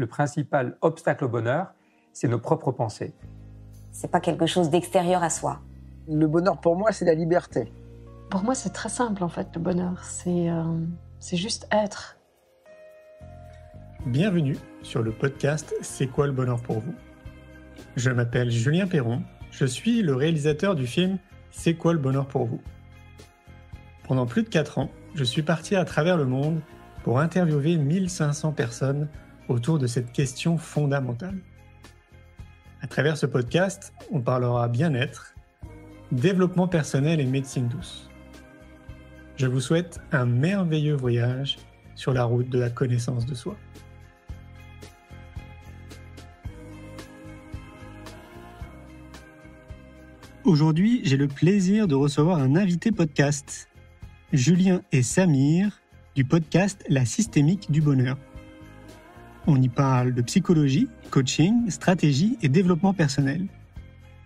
le principal obstacle au bonheur, c'est nos propres pensées. C'est pas quelque chose d'extérieur à soi. Le bonheur pour moi, c'est la liberté. Pour moi, c'est très simple en fait, le bonheur. C'est juste être. Bienvenue sur le podcast C'est quoi le bonheur pour vous ? Je m'appelle Julien Perron, je suis le réalisateur du film C'est quoi le bonheur pour vous ? Pendant plus de 4 ans, je suis parti à travers le monde pour interviewer 1500 personnes autour de cette question fondamentale. À travers ce podcast, on parlera bien-être, développement personnel et médecine douce. Je vous souhaite un merveilleux voyage sur la route de la connaissance de soi. Aujourd'hui, j'ai le plaisir de recevoir un invité podcast, Julien et Samir, du podcast La Systémique du Bonheur. On y parle de psychologie, coaching, stratégie et développement personnel.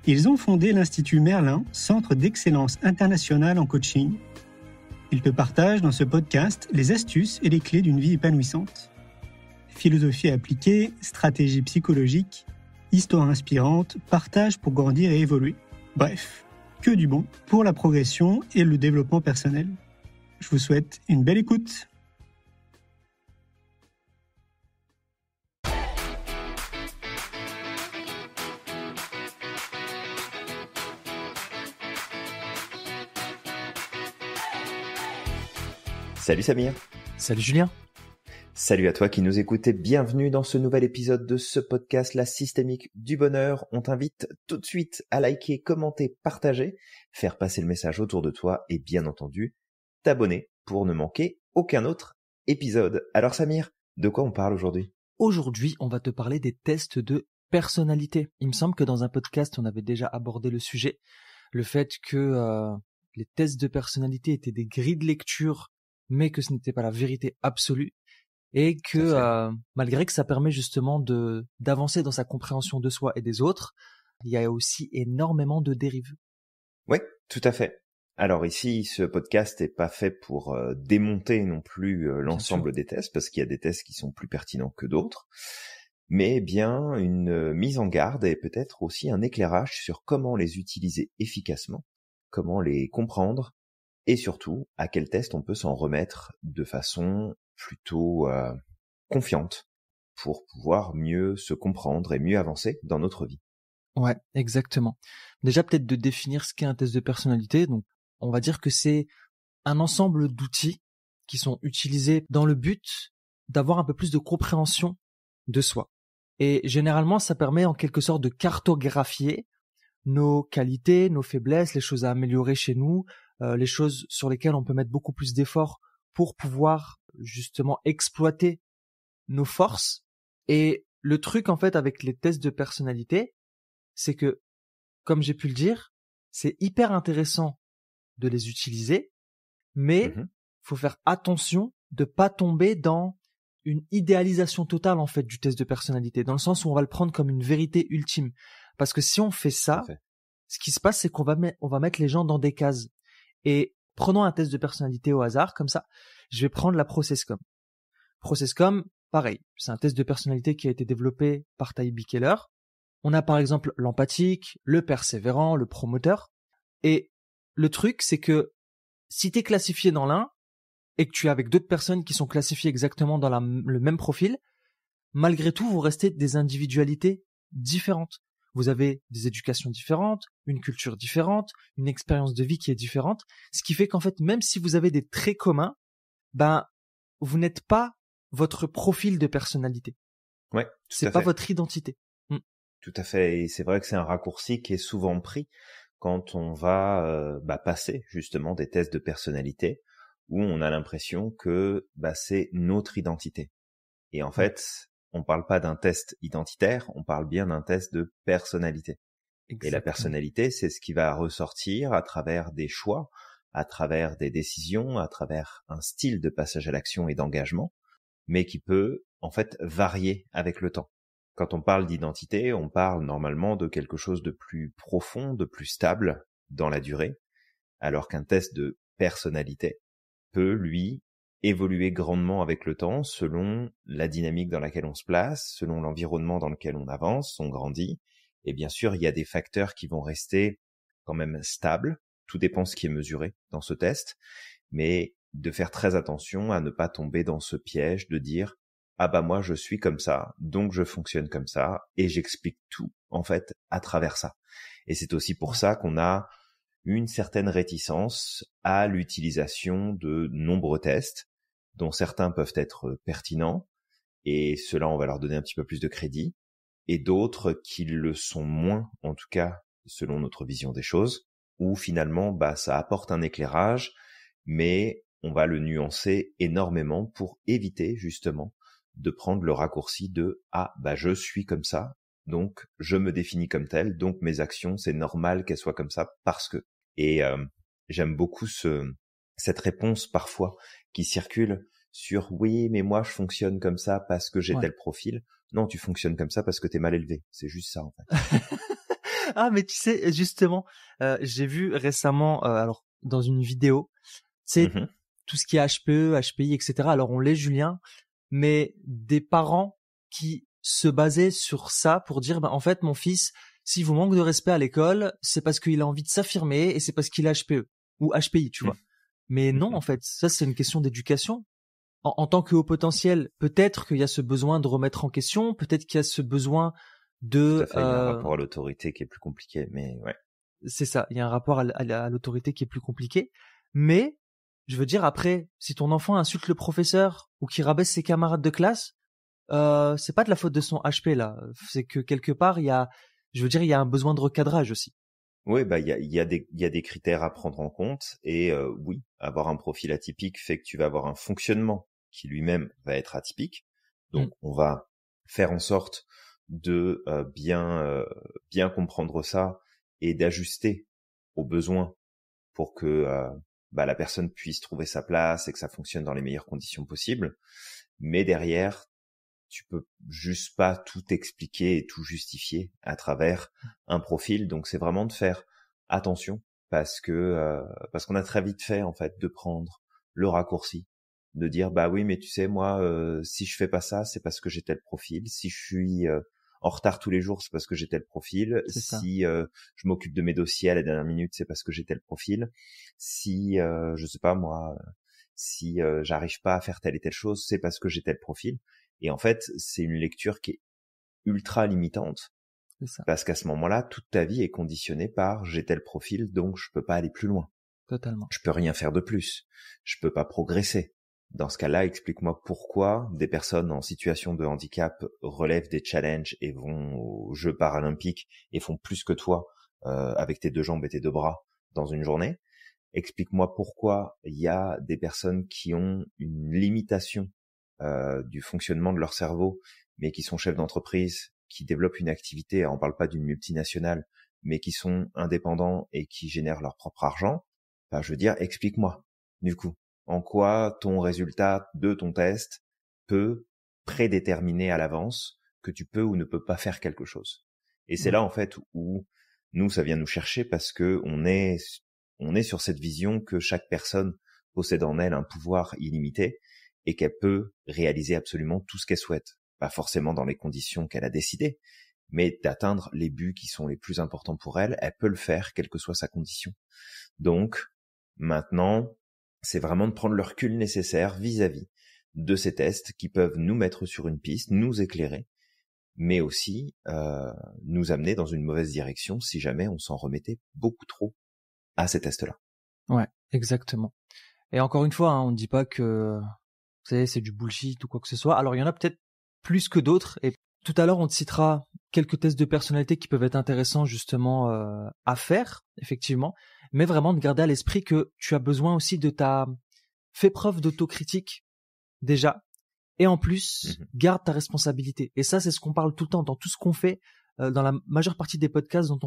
Ils ont fondé l'Institut Merlin, centre d'excellence international en coaching. Ils te partagent dans ce podcast les astuces et les clés d'une vie épanouissante. Philosophie appliquée, stratégie psychologique, histoire inspirante, partage pour grandir et évoluer. Bref, que du bon pour la progression et le développement personnel. Je vous souhaite une belle écoute. Salut Samir. Salut Julien. Salut à toi qui nous écoutes et bienvenue dans ce nouvel épisode de ce podcast La Systémique du Bonheur. On t'invite tout de suite à liker, commenter, partager, faire passer le message autour de toi et bien entendu, t'abonner pour ne manquer aucun autre épisode. Alors Samir, de quoi on parle aujourd'hui ? Aujourd'hui, on va te parler des tests de personnalité. Il me semble que dans un podcast, on avait déjà abordé le sujet, le fait que les tests de personnalité étaient des grilles de lecture, mais que ce n'était pas la vérité absolue. Et que malgré que ça permet justement d'avancer dans sa compréhension de soi et des autres, il y a aussi énormément de dérives. Oui, tout à fait. Alors ici, ce podcast n'est pas fait pour démonter non plus l'ensemble des tests, parce qu'il y a des tests qui sont plus pertinents que d'autres, mais bien une mise en garde et peut-être aussi un éclairage sur comment les utiliser efficacement, comment les comprendre, et surtout à quel test on peut s'en remettre de façon plutôt confiante pour pouvoir mieux se comprendre et mieux avancer dans notre vie. Ouais, exactement. Déjà peut-être de définir ce qu'est un test de personnalité. Donc on va dire que c'est un ensemble d'outils qui sont utilisés dans le but d'avoir un peu plus de compréhension de soi. Et généralement ça permet en quelque sorte de cartographier nos qualités, nos faiblesses, les choses à améliorer chez nous, les choses sur lesquelles on peut mettre beaucoup plus d'efforts pour pouvoir justement exploiter nos forces. Et le truc en fait avec les tests de personnalité, c'est que, comme j'ai pu le dire, c'est hyper intéressant de les utiliser, mais faut faire attention de pas tomber dans une idéalisation totale en fait du test de personnalité, dans le sens où on va le prendre comme une vérité ultime. Parce que si on fait ça, ce qui se passe, c'est qu'on va mettre les gens dans des cases. Et prenons un test de personnalité au hasard, comme ça. Je vais prendre la ProcessCom. ProcessCom, pareil, c'est un test de personnalité qui a été développé par Taibi Keller. On a par exemple l'empathique, le persévérant, le promoteur. Et le truc, c'est que si tu es classifié dans l'un et que tu es avec d'autres personnes qui sont classifiées exactement dans le même profil, malgré tout, vous restez des individualités différentes. Vous avez des éducations différentes, une culture différente, une expérience de vie qui est différente, ce qui fait qu'en fait, même si vous avez des traits communs, vous n'êtes pas votre profil de personnalité. Ouais, c'est pas votre identité. Tout à fait, et c'est vrai que c'est un raccourci qui est souvent pris quand on va passer justement des tests de personnalité où on a l'impression que c'est notre identité. Et en fait, on parle pas d'un test identitaire, on parle bien d'un test de personnalité. Exactement. Et la personnalité, c'est ce qui va ressortir à travers des choix, à travers des décisions, à travers un style de passage à l'action et d'engagement, mais qui peut en fait varier avec le temps. Quand on parle d'identité, on parle normalement de quelque chose de plus profond, de plus stable dans la durée, alors qu'un test de personnalité peut, lui, évoluer grandement avec le temps selon la dynamique dans laquelle on se place, selon l'environnement dans lequel on avance, on grandit. Et bien sûr, il y a des facteurs qui vont rester quand même stables. Tout dépend de ce qui est mesuré dans ce test, mais de faire très attention à ne pas tomber dans ce piège de dire « Ah bah moi je suis comme ça, donc je fonctionne comme ça, et j'explique tout en fait à travers ça ». Et c'est aussi pour ça qu'on a une certaine réticence à l'utilisation de nombreux tests, dont certains peuvent être pertinents, et ceux-là on va leur donner un petit peu plus de crédit, et d'autres qui le sont moins, en tout cas selon notre vision des choses, où finalement ça apporte un éclairage, mais on va le nuancer énormément pour éviter justement de prendre le raccourci de « Ah, je suis comme ça, donc je me définis comme tel, donc mes actions, c'est normal qu'elles soient comme ça parce que… » Et j'aime beaucoup cette réponse parfois qui circule sur « Oui, mais moi je fonctionne comme ça parce que j'ai tel profil. » Non, tu fonctionnes comme ça parce que t'es mal élevé. C'est juste ça en fait. Ah, mais tu sais, justement, j'ai vu récemment, alors dans une vidéo, c'est tout ce qui est HPE, HPI, etc. Alors on l'est, Julien, mais des parents qui se basaient sur ça pour dire, en fait, mon fils, s'il vous manque de respect à l'école, c'est parce qu'il a envie de s'affirmer et c'est parce qu'il est HPE ou HPI, tu vois. Mais non, en fait, ça c'est une question d'éducation. En tant que haut potentiel, peut-être qu'il y a ce besoin de remettre en question, peut-être qu'il y a ce besoin de… Tout à fait, il y a un rapport à l'autorité qui est plus compliqué, mais ouais. C'est ça, il y a un rapport à l'autorité qui est plus compliqué. Mais, je veux dire, après, si ton enfant insulte le professeur ou qu'il rabaisse ses camarades de classe, c'est pas de la faute de son HP là. C'est que quelque part, il y a un besoin de recadrage aussi. Oui, il y a des critères à prendre en compte et oui, avoir un profil atypique fait que tu vas avoir un fonctionnement qui lui-même va être atypique. Donc, on va faire en sorte de bien comprendre ça et d'ajuster aux besoins pour que la personne puisse trouver sa place et que ça fonctionne dans les meilleures conditions possibles. Mais derrière, tu peux juste pas tout expliquer et tout justifier à travers un profil. Donc c'est vraiment de faire attention parce qu'on a très vite fait en fait de prendre le raccourci, de dire oui mais tu sais moi si je fais pas ça c'est parce que j'ai tel profil, si je suis en retard tous les jours c'est parce que j'ai tel profil, si je m'occupe de mes dossiers à la dernière minute c'est parce que j'ai tel profil, si je sais pas moi si j'arrive pas à faire telle et telle chose c'est parce que j'ai tel profil. Et en fait, c'est une lecture qui est ultra limitante. C'est ça. Parce qu'à ce moment-là, toute ta vie est conditionnée par j'ai tel profil, donc je peux pas aller plus loin. Totalement. Je peux rien faire de plus. Je peux pas progresser. Dans ce cas-là, explique-moi pourquoi des personnes en situation de handicap relèvent des challenges et vont aux Jeux paralympiques et font plus que toi avec tes 2 jambes et tes 2 bras dans une journée. Explique-moi pourquoi il y a des personnes qui ont une limitation du fonctionnement de leur cerveau, mais qui sont chefs d'entreprise, qui développent une activité, on parle pas d'une multinationale, mais qui sont indépendants et qui génèrent leur propre argent, je veux dire, explique-moi, du coup, en quoi ton résultat de ton test peut prédéterminer à l'avance que tu peux ou ne peux pas faire quelque chose. Et c'est là, en fait, où nous, ça vient nous chercher parce que on est sur cette vision que chaque personne possède en elle un pouvoir illimité et qu'elle peut réaliser absolument tout ce qu'elle souhaite. Pas forcément dans les conditions qu'elle a décidées, mais d'atteindre les buts qui sont les plus importants pour elle, elle peut le faire, quelle que soit sa condition. Donc, maintenant, c'est vraiment de prendre le recul nécessaire vis-à-vis de ces tests qui peuvent nous mettre sur une piste, nous éclairer, mais aussi nous amener dans une mauvaise direction si jamais on s'en remettait beaucoup trop à ces tests-là. Ouais, exactement. Et encore une fois, on ne dit pas que c'est du bullshit ou quoi que ce soit. Alors, il y en a peut-être plus que d'autres. Et tout à l'heure, on te citera quelques tests de personnalité qui peuvent être intéressants justement à faire, effectivement. Mais vraiment de garder à l'esprit que tu as besoin aussi fais preuve d'autocritique déjà. Et en plus, garde ta responsabilité. Et ça, c'est ce qu'on parle tout le temps dans tout ce qu'on fait. Dans la majeure partie des podcasts dont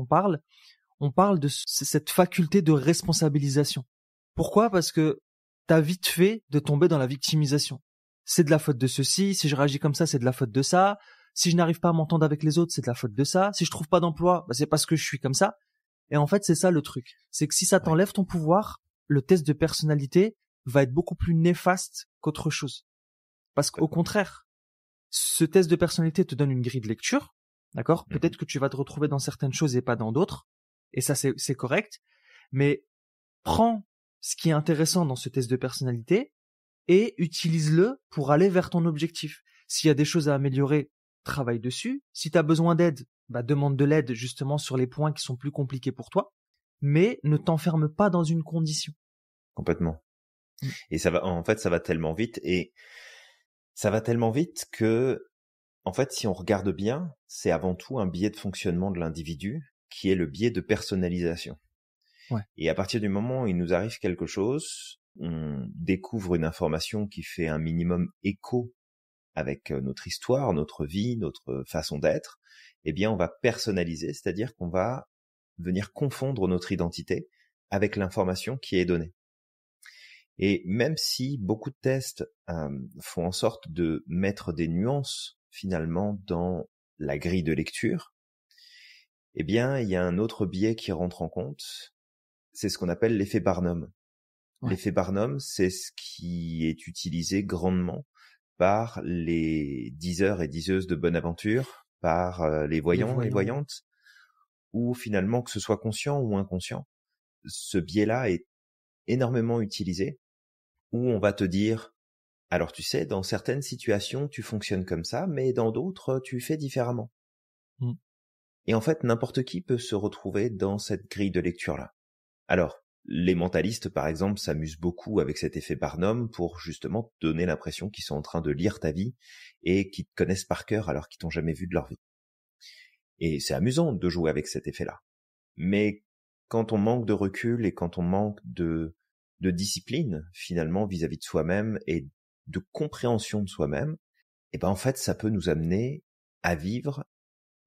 on parle de cette faculté de responsabilisation. Pourquoi ? Parce que t'as vite fait de tomber dans la victimisation. C'est de la faute de ceci, si je réagis comme ça, c'est de la faute de ça, si je n'arrive pas à m'entendre avec les autres, c'est de la faute de ça, si je trouve pas d'emploi, c'est parce que je suis comme ça. Et en fait, c'est ça le truc. C'est que si ça t'enlève ton pouvoir, le test de personnalité va être beaucoup plus néfaste qu'autre chose. Parce qu'au contraire, ce test de personnalité te donne une grille de lecture, d'accord ? Peut-être que tu vas te retrouver dans certaines choses et pas dans d'autres, et ça c'est correct, mais prends ce qui est intéressant dans ce test de personnalité et utilise-le pour aller vers ton objectif. S'il y a des choses à améliorer, travaille dessus. Si tu as besoin d'aide, demande de l'aide justement sur les points qui sont plus compliqués pour toi, mais ne t'enferme pas dans une condition. Complètement. Et ça va tellement vite, et ça va tellement vite que, en fait, si on regarde bien, c'est avant tout un biais de fonctionnement de l'individu qui est le biais de personnalisation. Ouais. Et à partir du moment où il nous arrive quelque chose, on découvre une information qui fait un minimum écho avec notre histoire, notre vie, notre façon d'être, eh bien, on va personnaliser, c'est-à-dire qu'on va venir confondre notre identité avec l'information qui est donnée. Et même si beaucoup de tests font en sorte de mettre des nuances finalement dans la grille de lecture, eh bien, il y a un autre biais qui rentre en compte, c'est ce qu'on appelle l'effet Barnum. Ouais. L'effet Barnum, c'est ce qui est utilisé grandement par les diseurs et diseuses de bonne aventure, par les voyants et voyantes, ou finalement, que ce soit conscient ou inconscient, ce biais-là est énormément utilisé, où on va te dire, alors tu sais, dans certaines situations, tu fonctionnes comme ça, mais dans d'autres, tu fais différemment. Et en fait, n'importe qui peut se retrouver dans cette grille de lecture-là. Alors, les mentalistes, par exemple, s'amusent beaucoup avec cet effet Barnum pour justement te donner l'impression qu'ils sont en train de lire ta vie et qu'ils te connaissent par cœur alors qu'ils t'ont jamais vu de leur vie. Et c'est amusant de jouer avec cet effet-là. Mais quand on manque de recul et quand on manque de discipline, finalement, vis-à-vis de soi-même et de compréhension de soi-même, eh ben, en fait, ça peut nous amener à vivre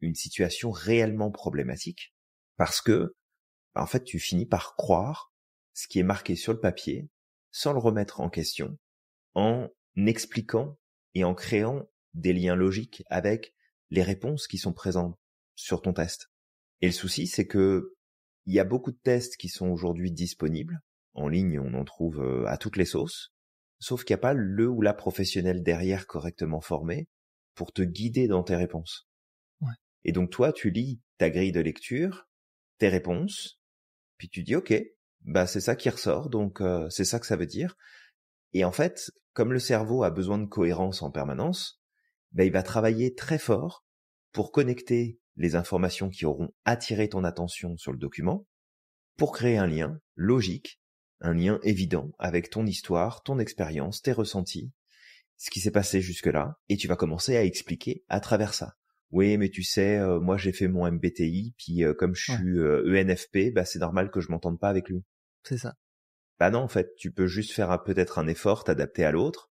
une situation réellement problématique parce que, en fait, tu finis par croire ce qui est marqué sur le papier sans le remettre en question, en expliquant et en créant des liens logiques avec les réponses qui sont présentes sur ton test. Et le souci, c'est que il y a beaucoup de tests qui sont aujourd'hui disponibles. En ligne, on en trouve à toutes les sauces, sauf qu'il n'y a pas le ou la professionnel derrière correctement formé pour te guider dans tes réponses. Ouais. Et donc toi, tu lis ta grille de lecture, tes réponses, puis tu dis ok, c'est ça qui ressort, donc c'est ça que ça veut dire. Et en fait, comme le cerveau a besoin de cohérence en permanence, il va travailler très fort pour connecter les informations qui auront attiré ton attention sur le document, pour créer un lien logique, un lien évident avec ton histoire, ton expérience, tes ressentis, ce qui s'est passé jusque-là, et tu vas commencer à expliquer à travers ça. Oui, mais tu sais, moi j'ai fait mon MBTI, puis comme je suis ENFP, c'est normal que je m'entende pas avec lui. C'est ça. Non, en fait, tu peux juste faire peut-être un effort, t'adapter à l'autre,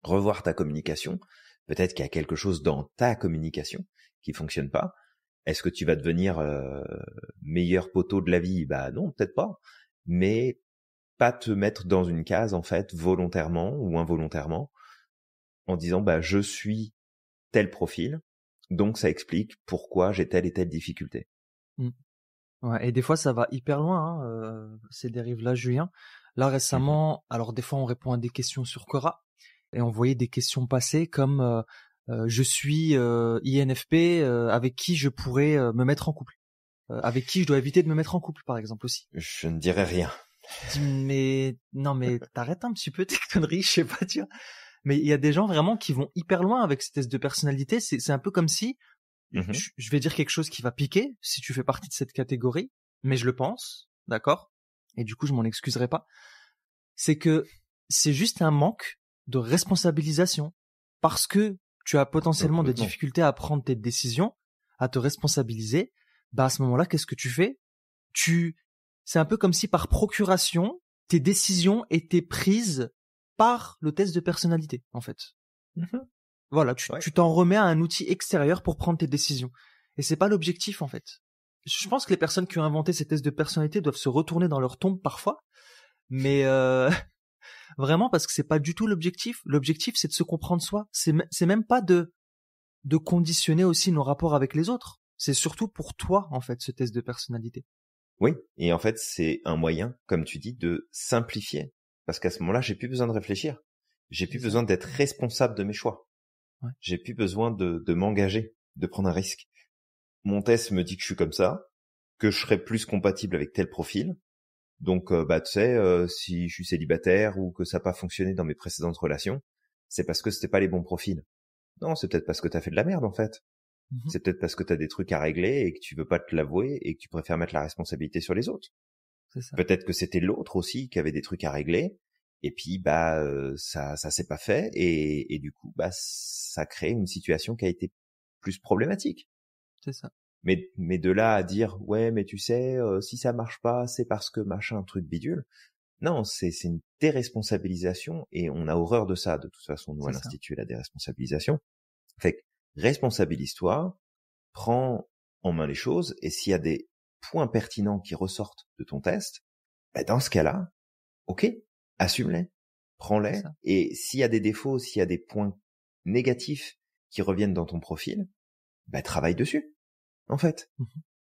revoir ta communication. Peut-être qu'il y a quelque chose dans ta communication qui fonctionne pas. Est-ce que tu vas devenir meilleur poteau de la vie ? Non, peut-être pas. Mais pas te mettre dans une case, en fait, volontairement ou involontairement, en disant je suis tel profil, donc ça explique pourquoi j'ai telle et telle difficulté. Ouais, et des fois ça va hyper loin, ces dérives-là, Julien. Là récemment, alors des fois on répond à des questions sur Quora, et on voyait des questions passer comme je suis INFP, avec qui je pourrais me mettre en couple, avec qui je dois éviter de me mettre en couple, par exemple aussi. Je ne dirais rien. Mais non, mais t'arrêtes un petit peu tes conneries, je sais pas, tu vois. Mais il y a des gens vraiment qui vont hyper loin avec ces tests de personnalité. C'est un peu comme si je vais dire quelque chose qui va piquer si tu fais partie de cette catégorie, mais je le pense, d'accord ? Et du coup, je m'en excuserai pas. C'est que c'est juste un manque de responsabilisation parce que tu as potentiellement des difficultés à prendre tes décisions, à te responsabiliser. À ce moment-là, qu'est-ce que tu fais ? C'est un peu comme si par procuration, tes décisions étaient prises par le test de personnalité, en fait. Voilà, tu t'en remets à un outil extérieur pour prendre tes décisions. Et c'est pas l'objectif, en fait. Je pense que les personnes qui ont inventé ces tests de personnalité doivent se retourner dans leur tombe parfois, mais vraiment parce que c'est pas du tout l'objectif. L'objectif, c'est de se comprendre soi. C'est même pas de conditionner aussi nos rapports avec les autres. C'est surtout pour toi, en fait, ce test de personnalité. Oui, et en fait, c'est un moyen, comme tu dis, de simplifier Parce qu'à ce moment-là, j'ai plus besoin de réfléchir. J'ai plus besoin d'être responsable de mes choix. Ouais. J'ai plus besoin de m'engager, de prendre un risque. Mon test me dit que je suis comme ça, que je serais plus compatible avec tel profil. Donc, tu sais, si je suis célibataire ou que ça n'a pas fonctionné dans mes précédentes relations, c'est parce que c'était pas les bons profils. Non, c'est peut-être parce que t'as fait de la merde, en fait. C'est peut-être parce que t'as des trucs à régler et que tu veux pas te l'avouer et que tu préfères mettre la responsabilité sur les autres. C'est ça. Peut-être que c'était l'autre aussi qui avait des trucs à régler et puis ça s'est pas fait et du coup ça crée une situation qui a été plus problématique. C'est ça. Mais de là à dire ouais mais tu sais si ça marche pas c'est parce que machin truc bidule. Non, c'est une déresponsabilisation et on a horreur de ça de toute façon nous à l'Institut la déresponsabilisation. Fait que responsabilise-toi, prends en main les choses et s'il y a des points pertinents qui ressortent de ton test, dans ce cas-là, ok, assume-les, prends-les et s'il y a des défauts, s'il y a des points négatifs qui reviennent dans ton profil, travaille dessus. En fait,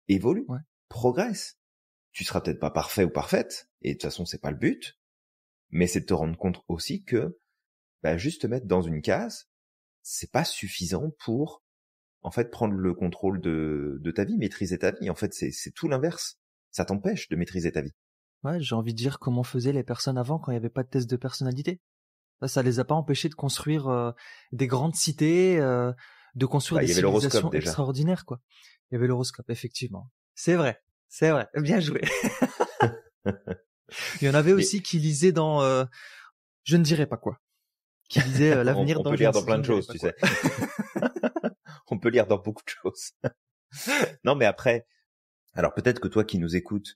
évolue, progresse. Tu seras peut-être pas parfait ou parfaite et de toute façon c'est pas le but, mais c'est de te rendre compte aussi que juste te mettre dans une case, c'est pas suffisant pour en fait prendre le contrôle de ta vie, maîtriser ta vie. En fait, c'est tout l'inverse. Ça t'empêche de maîtriser ta vie. Ouais, j'ai envie de dire comment faisaient les personnes avant quand il n'y avait pas de test de personnalité. Ça les a pas empêchés de construire des grandes cités, de construire des civilisations extraordinaires, quoi. Il y avait l'horoscope, effectivement. C'est vrai. Bien joué. Il y en avait aussi qui lisaient dans, je ne dirais pas quoi. Qui lisaient l'avenir dans. On peut lire dans plein de choses, tu sais. On peut lire dans beaucoup de choses. Non, mais après, alors peut-être que toi qui nous écoutes,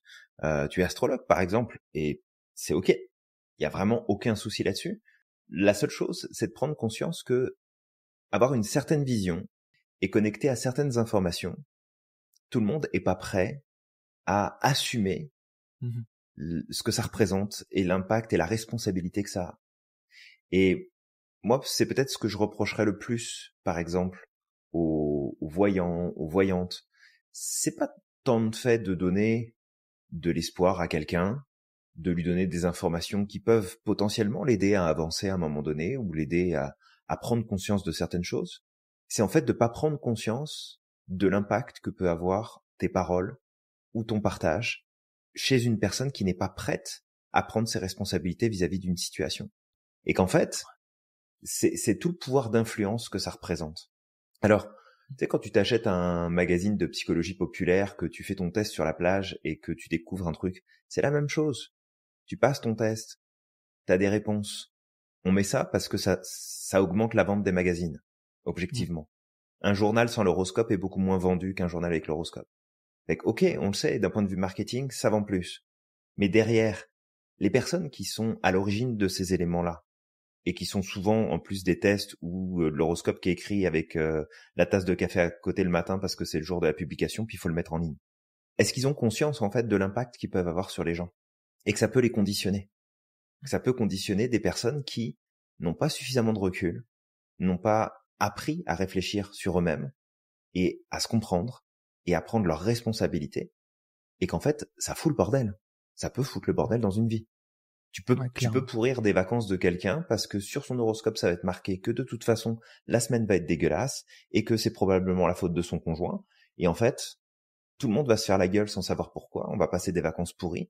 tu es astrologue par exemple, et c'est ok. Il y a vraiment aucun souci là-dessus. La seule chose, c'est de prendre conscience que avoir une certaine vision et connecter à certaines informations, tout le monde est pas prêt à assumer ce que ça représente et l'impact et la responsabilité que ça a. Et moi, c'est peut-être ce que je reprocherais le plus, par exemple, aux voyants, aux voyantes. C'est pas tant de fait de donner de l'espoir à quelqu'un, de lui donner des informations qui peuvent potentiellement l'aider à avancer à un moment donné ou l'aider à prendre conscience de certaines choses. C'est en fait de pas prendre conscience de l'impact que peut avoir tes paroles ou ton partage chez une personne qui n'est pas prête à prendre ses responsabilités vis-à-vis d'une situation. Et qu'en fait, c'est tout le pouvoir d'influence que ça représente. Alors, tu sais, quand tu t'achètes un magazine de psychologie populaire, que tu fais ton test sur la plage et que tu découvres un truc, c'est la même chose. Tu passes ton test, t'as des réponses. On met ça parce que ça augmente la vente des magazines, objectivement. Un journal sans l'horoscope est beaucoup moins vendu qu'un journal avec l'horoscope. Fait que, ok, on le sait, d'un point de vue marketing, ça vend plus. Mais derrière, les personnes qui sont à l'origine de ces éléments-là, et qui sont souvent en plus des tests ou l'horoscope qui est écrit avec la tasse de café à côté le matin parce que c'est le jour de la publication, puis il faut le mettre en ligne. Est-ce qu'ils ont conscience en fait de l'impact qu'ils peuvent avoir sur les gens et que ça peut les conditionner? Que ça peut conditionner des personnes qui n'ont pas suffisamment de recul, n'ont pas appris à réfléchir sur eux-mêmes et à se comprendre et à prendre leurs responsabilités, et qu'en fait ça fout le bordel. Ça peut foutre le bordel dans une vie. Tu peux pourrir des vacances de quelqu'un parce que sur son horoscope, ça va être marqué que de toute façon, la semaine va être dégueulasse et que c'est probablement la faute de son conjoint. Et en fait, tout le monde va se faire la gueule sans savoir pourquoi. On va passer des vacances pourries.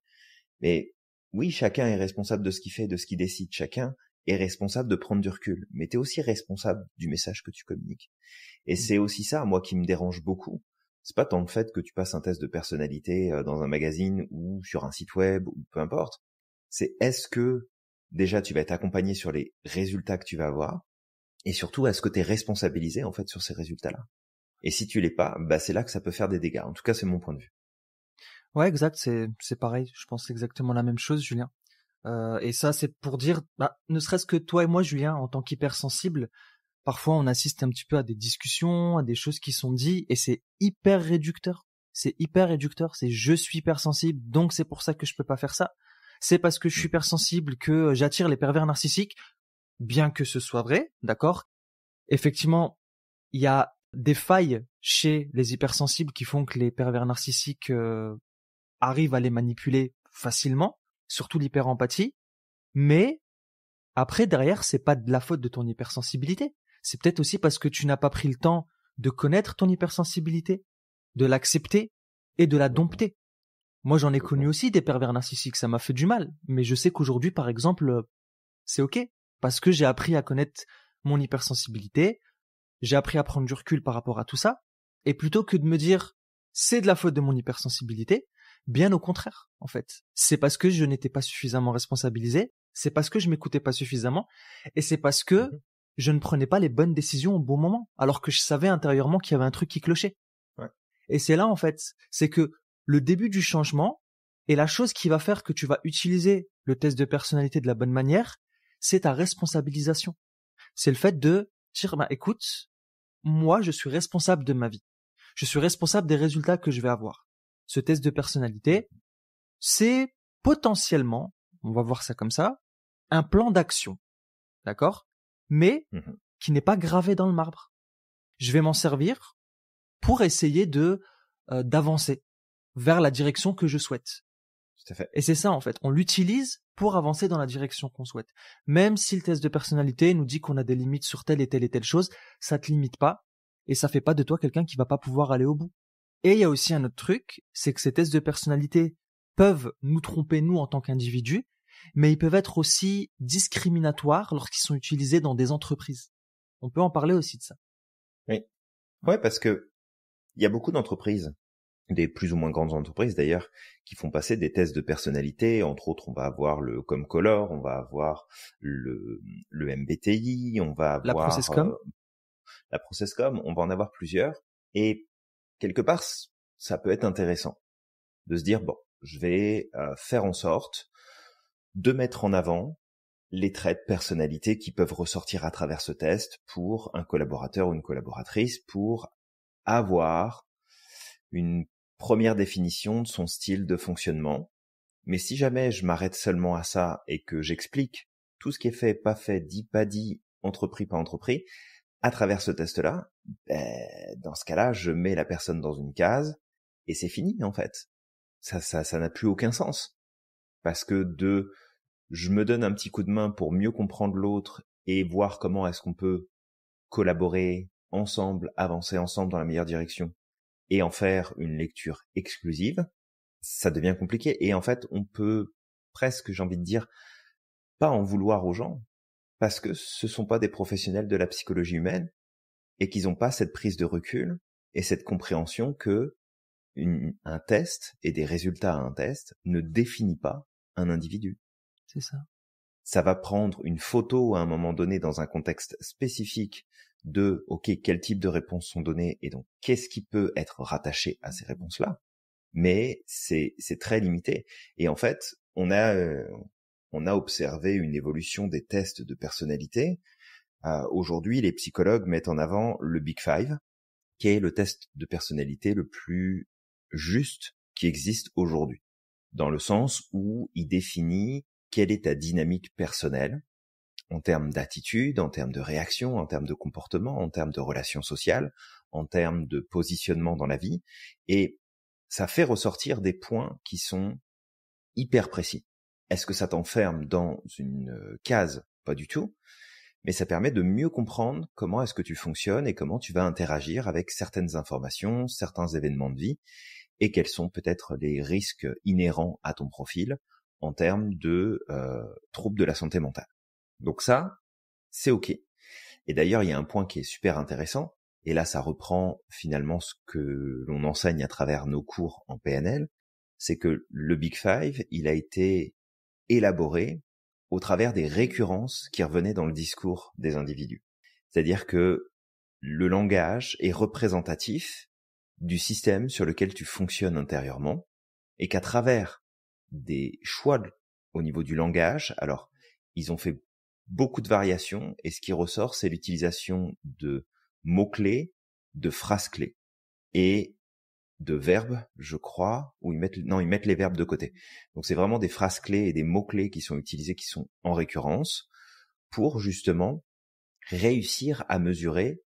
Mais oui, chacun est responsable de ce qu'il fait, de ce qu'il décide. Chacun est responsable de prendre du recul. Mais tu es aussi responsable du message que tu communiques. Et c'est aussi ça, moi, qui me dérange beaucoup. C'est pas tant le fait que tu passes un test de personnalité dans un magazine ou sur un site web ou peu importe. C'est est-ce que déjà tu vas être accompagné sur les résultats que tu vas avoir et surtout est-ce que tu es responsabilisé en fait sur ces résultats-là. Et si tu l'es pas, c'est là que ça peut faire des dégâts. En tout cas, c'est mon point de vue. Ouais, exact, c'est pareil, je pense exactement la même chose, Julien. Et ça c'est pour dire ne serait-ce que toi et moi, Julien, en tant qu'hypersensible, parfois on assiste un petit peu à des discussions, à des choses qui sont dites et c'est hyper réducteur. C'est je suis hypersensible, donc c'est pour ça que je peux pas faire ça. C'est parce que je suis hypersensible que j'attire les pervers narcissiques, bien que ce soit vrai, d'accord. Effectivement, il y a des failles chez les hypersensibles qui font que les pervers narcissiques arrivent à les manipuler facilement, surtout l'hyperempathie. Mais après, derrière, c'est pas de la faute de ton hypersensibilité. C'est peut-être aussi parce que tu n'as pas pris le temps de connaître ton hypersensibilité, de l'accepter et de la dompter. Moi, j'en ai connu aussi des pervers narcissiques, ça m'a fait du mal. Mais je sais qu'aujourd'hui, par exemple, c'est OK. Parce que j'ai appris à connaître mon hypersensibilité, j'ai appris à prendre du recul par rapport à tout ça. Et plutôt que de me dire, c'est de la faute de mon hypersensibilité, bien au contraire, en fait. C'est parce que je n'étais pas suffisamment responsabilisé, c'est parce que je m'écoutais pas suffisamment, et c'est parce que je ne prenais pas les bonnes décisions au bon moment, alors que je savais intérieurement qu'il y avait un truc qui clochait. Ouais. Et c'est là, en fait, c'est que le début du changement, et la chose qui va faire que tu vas utiliser le test de personnalité de la bonne manière, c'est ta responsabilisation. C'est le fait de dire, écoute, moi, je suis responsable de ma vie. Je suis responsable des résultats que je vais avoir. Ce test de personnalité, c'est potentiellement, on va voir ça comme ça, un plan d'action, d'accord? Mais qui n'est pas gravé dans le marbre. Je vais m'en servir pour essayer d'avancer vers la direction que je souhaite. Tout à fait. Et c'est ça, en fait. On l'utilise pour avancer dans la direction qu'on souhaite. Même si le test de personnalité nous dit qu'on a des limites sur telle et telle chose, ça te limite pas et ça fait pas de toi quelqu'un qui va pas pouvoir aller au bout. Et il y a aussi un autre truc, c'est que ces tests de personnalité peuvent nous tromper, nous, en tant qu'individus, mais ils peuvent être aussi discriminatoires lorsqu'ils sont utilisés dans des entreprises. On peut en parler aussi de ça. Oui. Ouais, parce que il y a beaucoup d'entreprises, des plus ou moins grandes entreprises d'ailleurs, qui font passer des tests de personnalité. Entre autres, on va avoir le Comcolor, on va avoir le MBTI, on va avoir la Processcom. La Processcom, on va en avoir plusieurs. Et quelque part, ça peut être intéressant de se dire, bon, je vais faire en sorte de mettre en avant les traits de personnalité qui peuvent ressortir à travers ce test pour un collaborateur ou une collaboratrice, pour avoir une première définition de son style de fonctionnement. Mais si jamais je m'arrête seulement à ça et que j'explique tout ce qui est fait, pas fait, dit, pas dit, entrepris, pas entrepris, à travers ce test-là, dans ce cas-là, je mets la personne dans une case et c'est fini, en fait. Ça n'a plus aucun sens. Parce que je me donne un petit coup de main pour mieux comprendre l'autre et voir comment est-ce qu'on peut collaborer ensemble, avancer ensemble dans la meilleure direction et en faire une lecture exclusive, ça devient compliqué. Et en fait, on peut presque, j'ai envie de dire, pas en vouloir aux gens, parce que ce sont pas des professionnels de la psychologie humaine et qu'ils n'ont pas cette prise de recul et cette compréhension que un test et des résultats à un test ne définit pas un individu. C'est ça. Ça va prendre une photo à un moment donné dans un contexte spécifique de, OK, quel type de réponses sont données et donc qu'est-ce qui peut être rattaché à ces réponses-là. Mais c'est très limité. Et en fait, on a observé une évolution des tests de personnalité. Aujourd'hui, les psychologues mettent en avant le Big Five, qui est le test de personnalité le plus juste qui existe aujourd'hui, dans le sens où il définit quelle est ta dynamique personnelle en termes d'attitude, en termes de réaction, en termes de comportement, en termes de relations sociales, en termes de positionnement dans la vie, et ça fait ressortir des points qui sont hyper précis. Est-ce que ça t'enferme dans une case? Pas du tout. Mais ça permet de mieux comprendre comment est-ce que tu fonctionnes et comment tu vas interagir avec certaines informations, certains événements de vie, et quels sont peut-être les risques inhérents à ton profil en termes de troubles de la santé mentale. Donc ça, c'est OK. Et d'ailleurs, il y a un point qui est super intéressant, et là ça reprend finalement ce que l'on enseigne à travers nos cours en PNL, c'est que le Big Five, il a été élaboré au travers des récurrences qui revenaient dans le discours des individus. C'est-à-dire que le langage est représentatif du système sur lequel tu fonctionnes intérieurement, et qu'à travers des choix au niveau du langage, alors ils ont fait beaucoup de variations, et ce qui ressort, c'est l'utilisation de mots-clés, de phrases-clés, et de verbes, je crois, ou ils mettent les verbes de côté. Donc c'est vraiment des phrases clés et des mots-clés qui sont utilisés, qui sont en récurrence, pour justement réussir à mesurer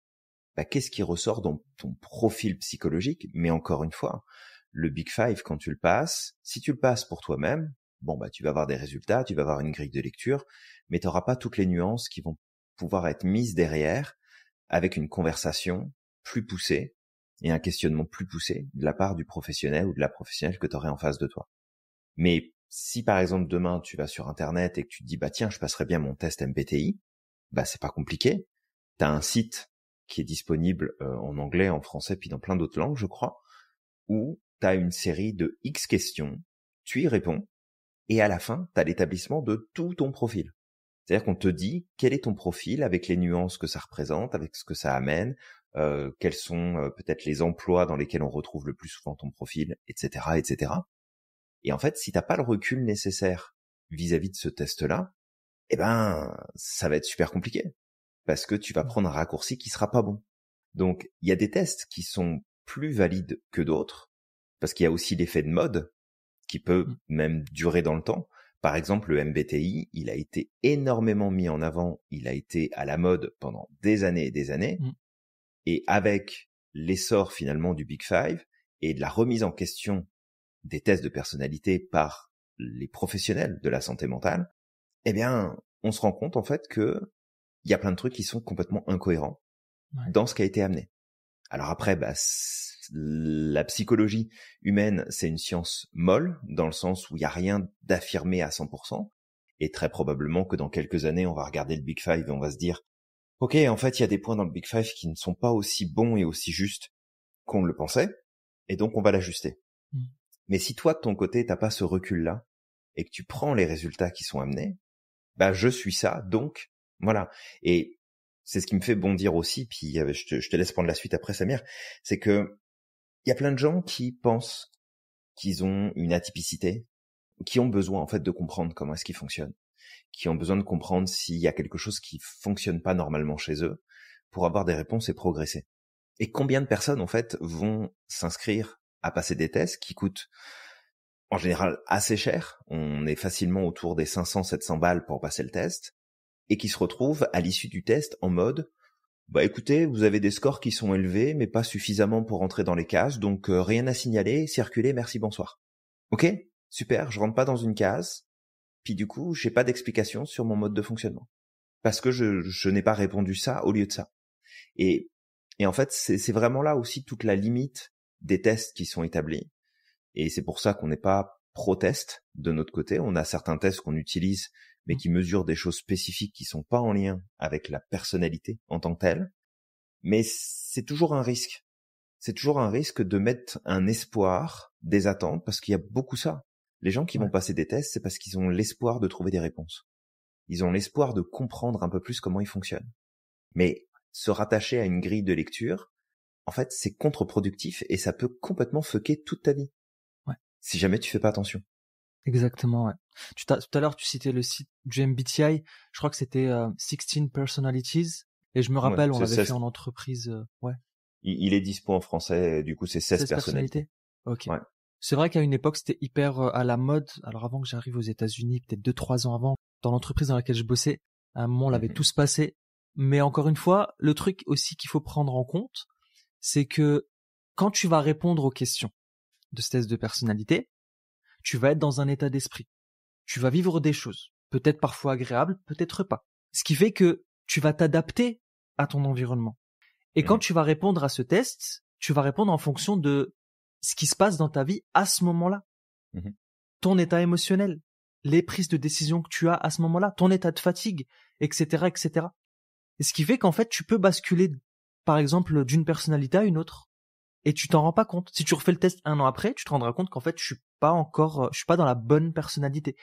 qu'est-ce qui ressort dans ton profil psychologique. Mais encore une fois, le Big Five, quand tu le passes, si tu le passes pour toi-même, bon, bah, tu vas avoir des résultats, tu vas avoir une grille de lecture, mais tu n'auras pas toutes les nuances qui vont pouvoir être mises derrière avec une conversation plus poussée et un questionnement plus poussé de la part du professionnel ou de la professionnelle que tu aurais en face de toi. Mais si par exemple demain tu vas sur internet et que tu te dis bah tiens, je passerai bien mon test MBTI, bah c'est pas compliqué. Tu as un site qui est disponible en anglais, en français, puis dans plein d'autres langues, je crois, où tu as une série de X questions, tu y réponds, et à la fin, tu as l'établissement de tout ton profil. C'est-à-dire qu'on te dit quel est ton profil avec les nuances que ça représente, avec ce que ça amène, quels sont peut-être les emplois dans lesquels on retrouve le plus souvent ton profil, etc., etc. Et en fait, si t'as pas le recul nécessaire vis-à-vis de ce test-là, eh ben, ça va être super compliqué. Parce que tu vas prendre un raccourci qui sera pas bon. Donc, il y a des tests qui sont plus valides que d'autres, parce qu'il y a aussi l'effet de mode, qui peut même durer dans le temps. Par exemple, le MBTI, il a été énormément mis en avant, il a été à la mode pendant des années et des années, et avec l'essor finalement du Big Five, et de la remise en question des tests de personnalité par les professionnels de la santé mentale, eh bien, on se rend compte en fait que il y a plein de trucs qui sont complètement incohérents dans ce qui a été amené. Alors après, bah, la psychologie humaine, c'est une science molle, dans le sens où il n'y a rien d'affirmé à 100%, et très probablement que dans quelques années, on va regarder le Big Five et on va se dire « Ok, en fait, il y a des points dans le Big Five qui ne sont pas aussi bons et aussi justes qu'on le pensait, et donc on va l'ajuster. » Mais si toi, de ton côté, t'as pas ce recul-là, et que tu prends les résultats qui sont amenés, bah je suis ça, donc voilà. Et c'est ce qui me fait bondir aussi, puis je te laisse prendre la suite après, Samir, c'est que il y a plein de gens qui pensent qu'ils ont une atypicité, qui ont besoin en fait de comprendre comment est-ce qu'ils fonctionnent, qui ont besoin de comprendre s'il y a quelque chose qui fonctionne pas normalement chez eux, pour avoir des réponses et progresser. Et combien de personnes en fait vont s'inscrire à passer des tests qui coûtent en général assez cher, on est facilement autour des 500-700 balles pour passer le test, et qui se retrouvent à l'issue du test en mode bah écoutez, vous avez des scores qui sont élevés, mais pas suffisamment pour entrer dans les cases, donc rien à signaler, circulez, merci, bonsoir. Ok, super, je rentre pas dans une case, puis du coup, j'ai pas d'explication sur mon mode de fonctionnement. Parce que je n'ai pas répondu ça au lieu de ça. Et en fait, c'est vraiment là aussi toute la limite des tests qui sont établis. Et c'est pour ça qu'on n'est pas pro-test de notre côté. On a certains tests qu'on utilise, mais qui mesurent des choses spécifiques qui sont pas en lien avec la personnalité en tant que telle. Mais c'est toujours un risque. C'est toujours un risque de mettre un espoir, des attentes, parce qu'il y a beaucoup ça. Les gens qui vont passer des tests, c'est parce qu'ils ont l'espoir de trouver des réponses. Ils ont l'espoir de comprendre un peu plus comment ils fonctionnent. Mais se rattacher à une grille de lecture, en fait, c'est contre-productif et ça peut complètement fucker toute ta vie. Si jamais tu fais pas attention. Exactement, ouais. Tout à l'heure, tu citais le site du MBTI. Je crois que c'était 16 Personalities. Et je me rappelle, on l'avait fait en entreprise. Il est dispo en français. Du coup, c'est 16 personnalités. Ok. Ouais. C'est vrai qu'à une époque, c'était hyper à la mode. Alors avant que j'arrive aux États-Unis, peut-être 2-3 ans avant, dans l'entreprise dans laquelle je bossais, à un moment, on l'avait tous passé. Mais encore une fois, le truc aussi qu'il faut prendre en compte, c'est que quand tu vas répondre aux questions de ce test de personnalité, tu vas être dans un état d'esprit. Tu vas vivre des choses, peut-être parfois agréables, peut-être pas. Ce qui fait que tu vas t'adapter à ton environnement. Et quand tu vas répondre à ce test, tu vas répondre en fonction de ce qui se passe dans ta vie à ce moment-là. Ton état émotionnel, les prises de décision que tu as à ce moment-là, ton état de fatigue, etc., etc. Et ce qui fait qu'en fait, tu peux basculer, par exemple, d'une personnalité à une autre. Et tu t'en rends pas compte. Si tu refais le test 1 an après, tu te rendras compte qu'en fait, je suis pas dans la bonne personnalité.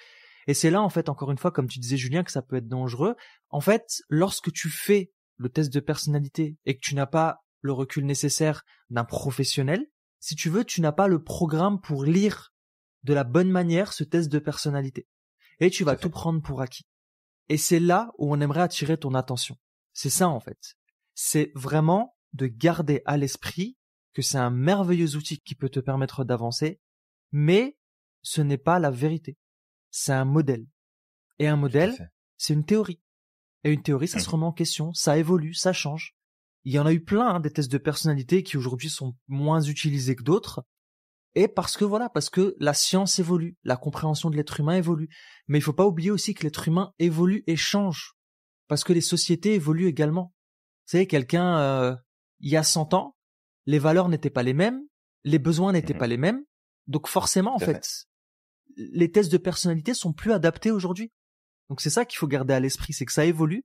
Et c'est là, en fait, encore une fois, comme tu disais, Julien, que ça peut être dangereux. En fait, lorsque tu fais le test de personnalité et que tu n'as pas le recul nécessaire d'un professionnel, si tu veux, tu n'as pas le programme pour lire de la bonne manière ce test de personnalité. Et tu vas tout prendre pour acquis. Et c'est là où on aimerait attirer ton attention. C'est ça, en fait. C'est vraiment de garder à l'esprit que c'est un merveilleux outil qui peut te permettre d'avancer, mais ce n'est pas la vérité. C'est un modèle. Et un modèle, c'est une théorie. Et une théorie, ça se remet en question, ça évolue, ça change. Il y en a eu plein, des tests de personnalité qui aujourd'hui sont moins utilisés que d'autres, Et parce que la science évolue, la compréhension de l'être humain évolue. Mais il faut pas oublier aussi que l'être humain évolue et change. Parce que les sociétés évoluent également. Vous savez, il y a 100 ans, les valeurs n'étaient pas les mêmes, les besoins n'étaient pas les mêmes. Donc forcément, en fait, les tests de personnalité sont plus adaptés aujourd'hui. Donc c'est ça qu'il faut garder à l'esprit, c'est que ça évolue.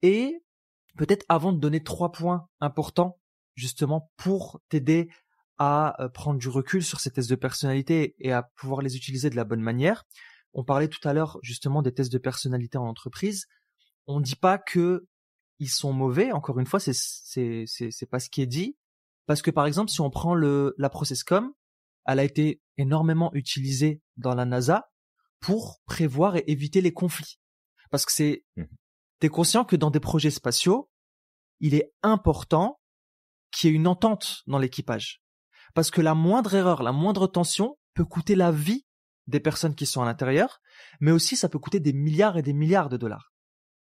Et peut-être avant de donner 3 points importants, justement, pour t'aider à prendre du recul sur ces tests de personnalité et à pouvoir les utiliser de la bonne manière. On parlait tout à l'heure, justement, des tests de personnalité en entreprise. On dit pas que ils sont mauvais. Encore une fois, c'est pas ce qui est dit. Parce que, par exemple, si on prend la ProcessCom, elle a été énormément utilisée dans la NASA pour prévoir et éviter les conflits. Parce que t'es conscient que dans des projets spatiaux, il est important qu'il y ait une entente dans l'équipage. Parce que la moindre erreur, la moindre tension peut coûter la vie des personnes qui sont à l'intérieur, mais aussi ça peut coûter des milliards et des milliards de dollars.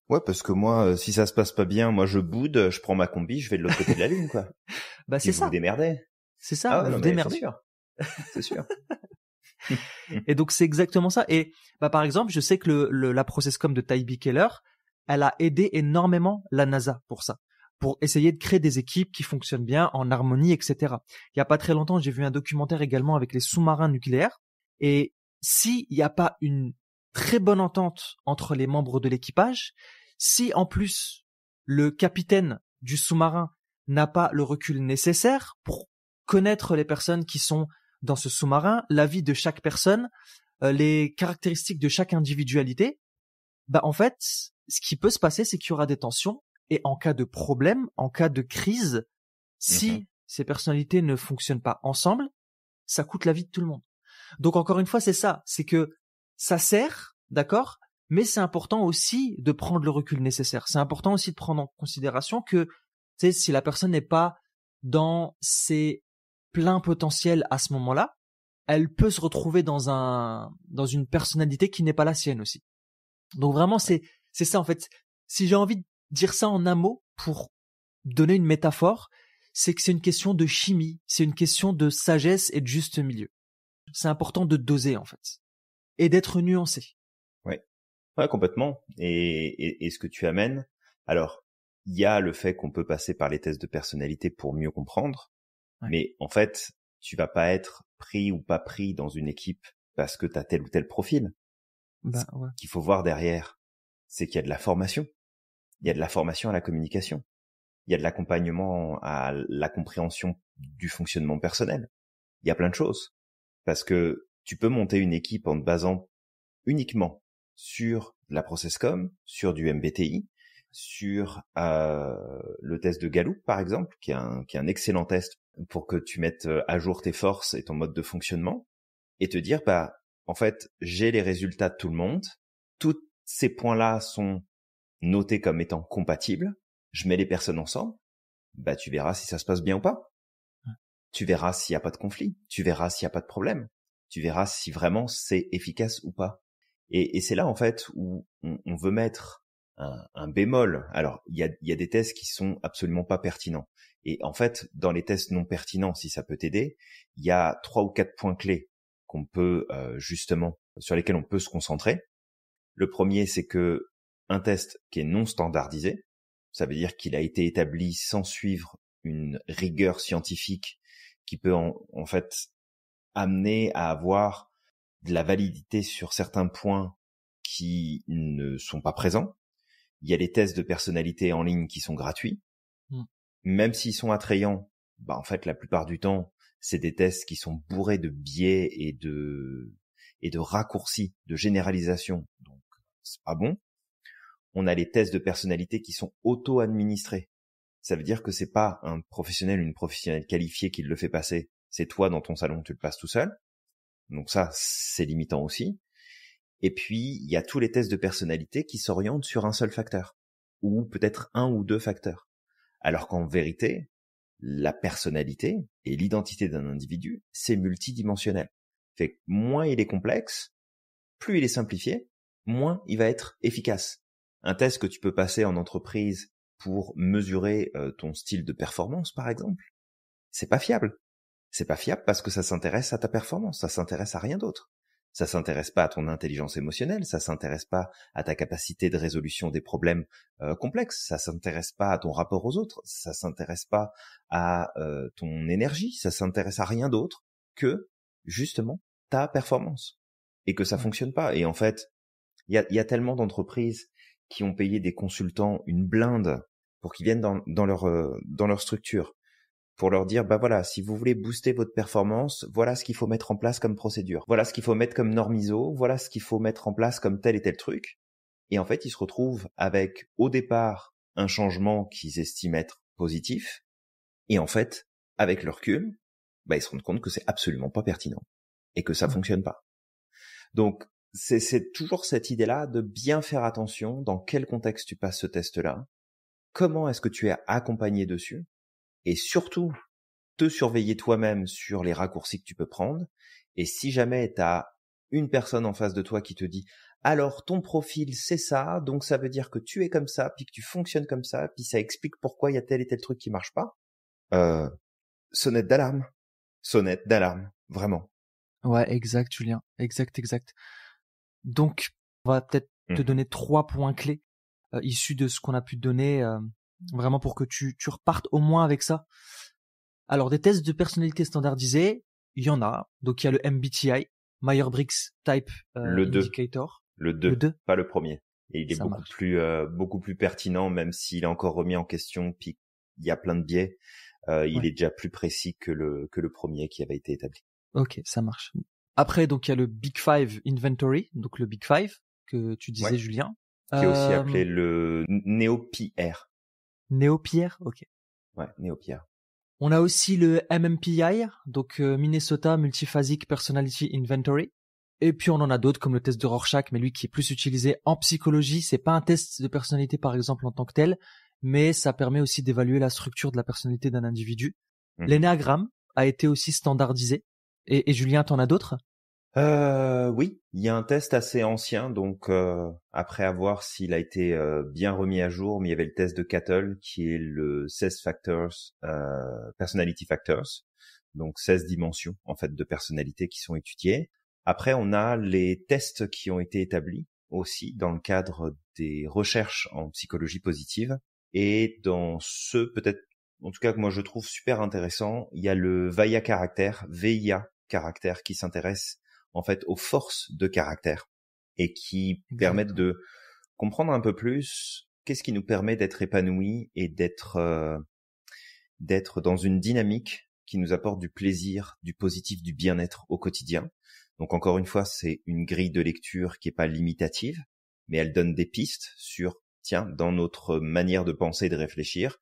Ouais, parce que moi, si ça se passe pas bien, moi je boude, je prends ma combi, je vais de l'autre côté de la Lune, quoi. Bah c'est ça. Vous démerdez. C'est ça, vous démerdez. C'est sûr. C'est sûr. Et donc c'est exactement ça. Et par exemple, je sais que la ProcessCom de Tybee Keller, elle a aidé énormément la NASA pour ça, pour essayer de créer des équipes qui fonctionnent bien, en harmonie, etc. Il y a pas très longtemps, j'ai vu un documentaire également avec les sous-marins nucléaires. Et s'il n'y a pas une très bonne entente entre les membres de l'équipage, si en plus le capitaine du sous-marin n'a pas le recul nécessaire pour connaître les personnes qui sont dans ce sous-marin, la vie de chaque personne, les caractéristiques de chaque individualité, en fait, ce qui peut se passer, c'est qu'il y aura des tensions. Et en cas de problème, en cas de crise, si ces personnalités ne fonctionnent pas ensemble, ça coûte la vie de tout le monde. Donc encore une fois, c'est ça, c'est que ça sert, d'accord, mais c'est important aussi de prendre le recul nécessaire. C'est important aussi de prendre en considération que, tu sais, si la personne n'est pas dans ses pleins potentiels à ce moment-là, elle peut se retrouver dans une personnalité qui n'est pas la sienne aussi. Donc vraiment, c'est ça en fait. Si j'ai envie de dire ça en un mot pour donner une métaphore, c'est que c'est une question de chimie, c'est une question de sagesse et de juste milieu. C'est important de doser en fait et d'être nuancé. Ouais, complètement. Et ce que tu amènes, alors il y a le fait qu'on peut passer par les tests de personnalité pour mieux comprendre, mais en fait, tu vas pas être pris ou pas pris dans une équipe parce que tu as tel ou tel profil. Ce qu'il faut voir derrière, c'est qu'il y a de la formation. Il y a de la formation à la communication. Il y a de l'accompagnement à la compréhension du fonctionnement personnel. Il y a plein de choses. Parce que tu peux monter une équipe en te basant uniquement sur la ProcessCom, sur du MBTI, sur le test de Gallup, par exemple, qui est un excellent test pour que tu mettes à jour tes forces et ton mode de fonctionnement, et te dire, en fait, j'ai les résultats de tout le monde, tous ces points-là sont notés comme étant compatibles, je mets les personnes ensemble, tu verras si ça se passe bien ou pas. Tu verras s'il n'y a pas de conflit, tu verras s'il n'y a pas de problème, tu verras si vraiment c'est efficace ou pas. Et c'est là, en fait, où on veut mettre un bémol. Alors, il y a des tests qui sont absolument pas pertinents. Et en fait, dans les tests non pertinents, si ça peut t'aider, il y a 3 ou 4 points clés qu'on peut justement, sur lesquels on peut se concentrer. Le premier, c'est que un test qui est non standardisé, ça veut dire qu'il a été établi sans suivre une rigueur scientifique qui peut en fait amener à avoir de la validité sur certains points qui ne sont pas présents. Il y a les tests de personnalité en ligne qui sont gratuits. Même s'ils sont attrayants, en fait, la plupart du temps, c'est des tests qui sont bourrés de biais et de raccourcis, de généralisation. Donc, c'est pas bon. On a les tests de personnalité qui sont auto-administrés. Ça veut dire que c'est pas un professionnel ou une professionnelle qualifiée qui le fait passer. C'est toi dans ton salon, tu le passes tout seul. Donc ça, c'est limitant aussi. Et puis, il y a tous les tests de personnalité qui s'orientent sur un seul facteur. Ou peut-être 1 ou 2 facteurs. Alors qu'en vérité, la personnalité et l'identité d'un individu, c'est multidimensionnel. Fait que moins il est complexe, plus il est simplifié, moins il va être efficace. Un test que tu peux passer en entreprise pour mesurer ton style de performance, par exemple, c'est pas fiable. C'est pas fiable parce que ça s'intéresse à ta performance, ça s'intéresse à rien d'autre. Ça s'intéresse pas à ton intelligence émotionnelle, ça s'intéresse pas à ta capacité de résolution des problèmes complexes, ça s'intéresse pas à ton rapport aux autres, ça s'intéresse pas à ton énergie, ça s'intéresse à rien d'autre que justement ta performance et que ça fonctionne pas. Et en fait, il y a tellement d'entreprises qui ont payé des consultants une blinde pour qu'ils viennent dans leur structure, pour leur dire, bah voilà, si vous voulez booster votre performance, voilà ce qu'il faut mettre en place comme procédure, voilà ce qu'il faut mettre comme norme ISO, voilà ce qu'il faut mettre en place comme tel et tel truc. Et en fait, ils se retrouvent avec, au départ, un changement qu'ils estiment être positif, et en fait, avec le recul, bah, ils se rendent compte que c'est absolument pas pertinent, et que ça fonctionne pas. Donc, c'est toujours cette idée-là de bien faire attention dans quel contexte tu passes ce test-là, comment est-ce que tu es accompagné dessus, et surtout, te surveiller toi-même sur les raccourcis que tu peux prendre. Et si jamais tu as une personne en face de toi qui te dit « Alors, ton profil, c'est ça, donc ça veut dire que tu es comme ça, puis que tu fonctionnes comme ça, puis ça explique pourquoi il y a tel et tel truc qui marche pas. » Sonnette d'alarme. Sonnette d'alarme, vraiment. Ouais, exact, Julien. Exact. Donc, on va peut-être te donner 3 points clés issus de ce qu'on a pu te donner, vraiment pour que tu repartes au moins avec ça. Alors, des tests de personnalité standardisés, il y en a. Donc, il y a le MBTI, Myers-Briggs Type Indicator. Le 2, pas le premier. Et il est Ça beaucoup plus pertinent, même s'il est encore remis en question, puis il y a plein de biais. Il est déjà plus précis que le premier qui avait été établi. Ok, ça marche. Après, donc, il y a le Big Five Inventory, donc le Big Five que tu disais, Julien. Qui est aussi appelé le NeoPR. NeoPR, ok. Ouais, NeoPR. On a aussi le MMPI, donc Minnesota Multiphasic Personality Inventory. Et puis on en a d'autres comme le test de Rorschach, mais lui qui est plus utilisé en psychologie. C'est pas un test de personnalité par exemple en tant que tel, mais ça permet aussi d'évaluer la structure de la personnalité d'un individu. L'énéagramme a été aussi standardisé. Et Julien, t'en as d'autres ? Oui, il y a un test assez ancien, donc après à voir s'il a été bien remis à jour, mais il y avait le test de Cattell qui est le 16 Factors, Personality Factors, donc 16 dimensions en fait de personnalité qui sont étudiées. Après, on a les tests qui ont été établis aussi dans le cadre des recherches en psychologie positive, et dans ceux peut-être, en tout cas que moi je trouve super intéressant, il y a le VIA caractère, qui s'intéresse en fait aux forces de caractère et qui permettent de comprendre un peu plus qu'est-ce qui nous permet d'être épanouis et d'être dans une dynamique qui nous apporte du plaisir, du positif, du bien-être au quotidien. Donc encore une fois, c'est une grille de lecture qui est pas limitative, mais elle donne des pistes sur, tiens, dans notre manière de penser et de réfléchir,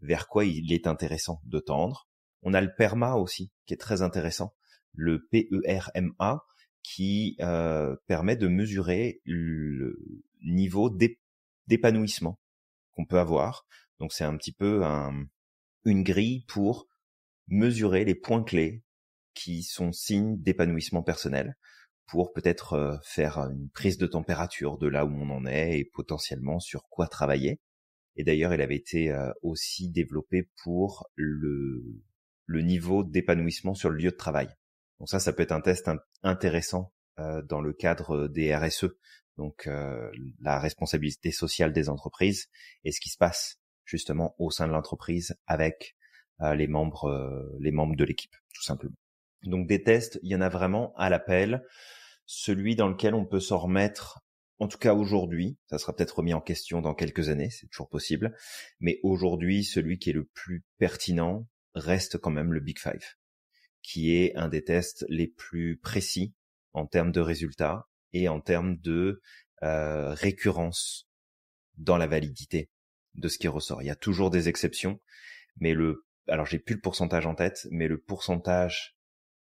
vers quoi il est intéressant de tendre. On a le PERMA aussi, qui est très intéressant, le PERMA, qui permet de mesurer le niveau d'épanouissement qu'on peut avoir. Donc c'est un petit peu une grille pour mesurer les points clés qui sont signes d'épanouissement personnel, pour peut-être faire une prise de température de là où on en est et potentiellement sur quoi travailler. Et d'ailleurs, elle avait été aussi développée pour le niveau d'épanouissement sur le lieu de travail. Donc ça peut être un test intéressant dans le cadre des RSE, donc la responsabilité sociale des entreprises, et ce qui se passe justement au sein de l'entreprise avec les membres de l'équipe, tout simplement. Donc des tests, il y en a vraiment à l'appel. Celui dans lequel on peut s'en remettre, en tout cas aujourd'hui, ça sera peut-être remis en question dans quelques années, c'est toujours possible, mais aujourd'hui, celui qui est le plus pertinent reste quand même le Big Five, qui est un des tests les plus précis en termes de résultats et en termes de récurrence dans la validité de ce qui ressort. Il y a toujours des exceptions, mais alors j'ai plus le pourcentage en tête, mais le pourcentage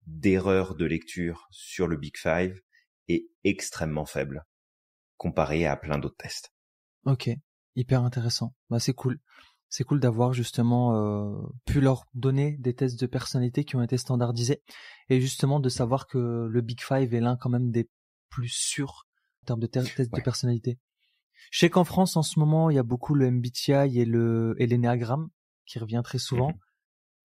d'erreurs de lecture sur le Big Five est extrêmement faible comparé à plein d'autres tests. Ok, hyper intéressant. Bah c'est cool. C'est cool d'avoir justement pu leur donner des tests de personnalité qui ont été standardisés et justement de savoir que le Big Five est l'un quand même des plus sûrs en termes de tests de personnalité. Je sais qu'en France en ce moment il y a beaucoup le MBTI et l'énéagramme qui revient très souvent.